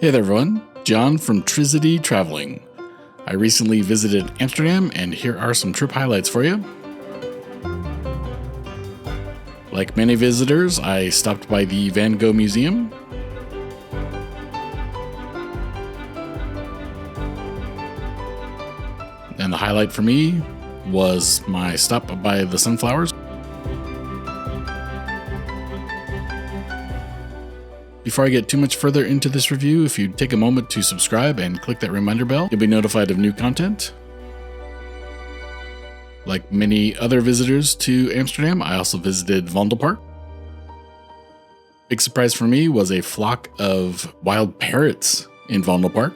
Hey there everyone, John from Tricity Traveling. I recently visited Amsterdam and here are some trip highlights for you. Like many visitors, I stopped by the Van Gogh Museum. And the highlight for me was my stop by the sunflowers. Before I get too much further into this review, if you take a moment to subscribe and click that reminder bell, you'll be notified of new content. Like many other visitors to Amsterdam, I also visited Vondelpark. Big surprise for me was a flock of wild parrots in Vondelpark.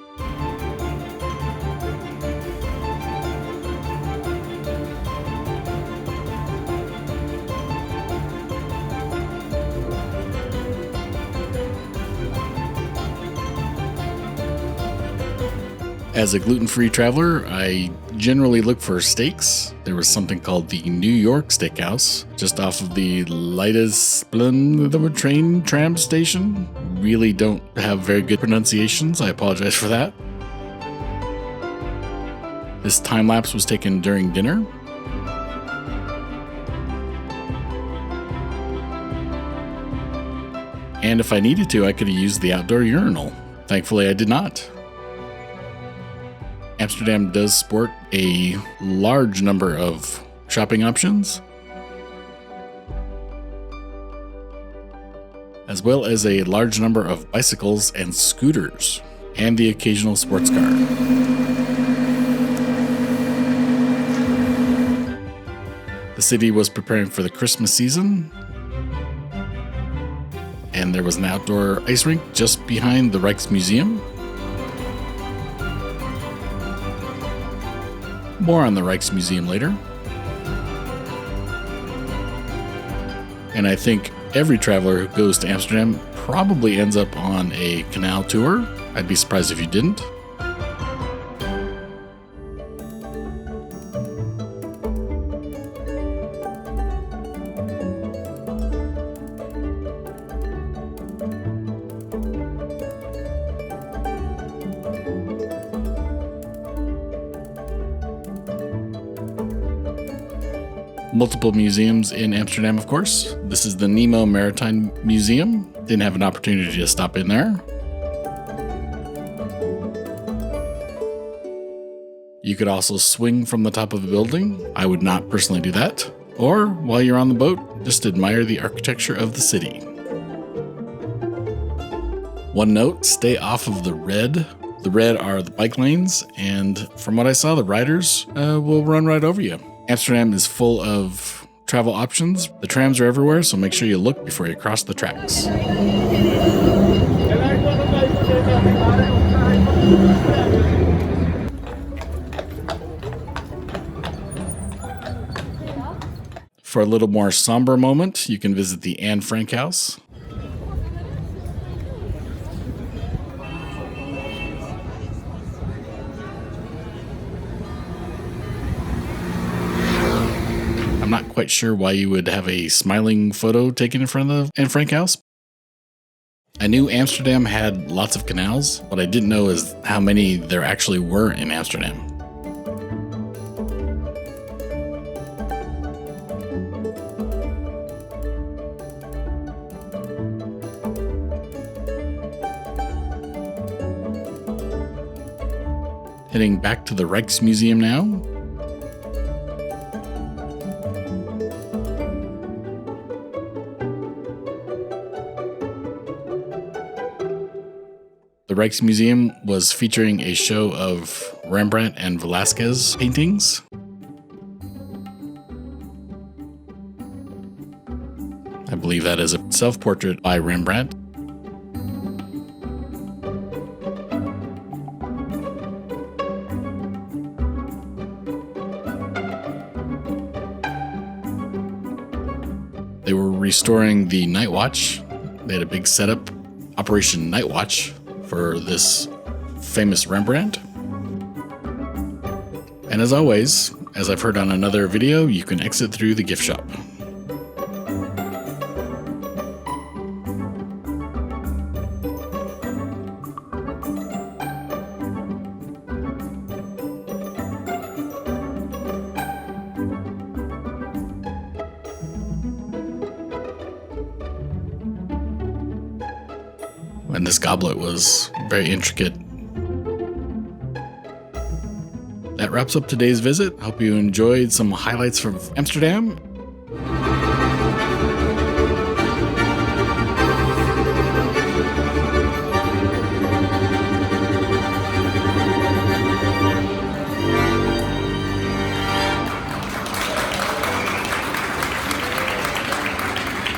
As a gluten-free traveler, I generally look for steaks. There was something called the New York Steakhouse, just off of the Leidessplein train tram station. Really don't have very good pronunciations. I apologize for that. This time lapse was taken during dinner. And if I needed to, I could have used the outdoor urinal. Thankfully, I did not. Amsterdam does sport a large number of shopping options, as well as a large number of bicycles and scooters, and the occasional sports car. The city was preparing for the Christmas season, and there was an outdoor ice rink just behind the Rijksmuseum. More on the Rijksmuseum later. And I think every traveler who goes to Amsterdam probably ends up on a canal tour. I'd be surprised if you didn't. Multiple museums in Amsterdam, of course. This is the Nemo Maritime Museum. Didn't have an opportunity to stop in there. You could also swing from the top of a building. I would not personally do that. Or, while you're on the boat, just admire the architecture of the city. One note, stay off of the red. The red are the bike lanes, and from what I saw, the riders will run right over you. Amsterdam is full of travel options. The trams are everywhere, so make sure you look before you cross the tracks. For a little more somber moment, you can visit the Anne Frank House. I'm not quite sure why you would have a smiling photo taken in front of the Anne Frank House. I knew Amsterdam had lots of canals. What I didn't know is how many there actually were in Amsterdam. Heading back to the Rijksmuseum now. The Rijksmuseum was featuring a show of Rembrandt and Velasquez paintings. I believe that is a self-portrait by Rembrandt. They were restoring the Night Watch. They had a big setup, Operation Night Watch, for this famous Rembrandt. And as always, as I've heard on another video, you can exit through the gift shop. and this goblet was very intricate. That wraps up today's visit. Hope you enjoyed some highlights from Amsterdam.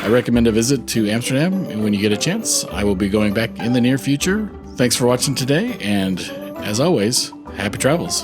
I recommend a visit to Amsterdam when you get a chance. I will be going back in the near future. Thanks for watching today, and as always, happy travels.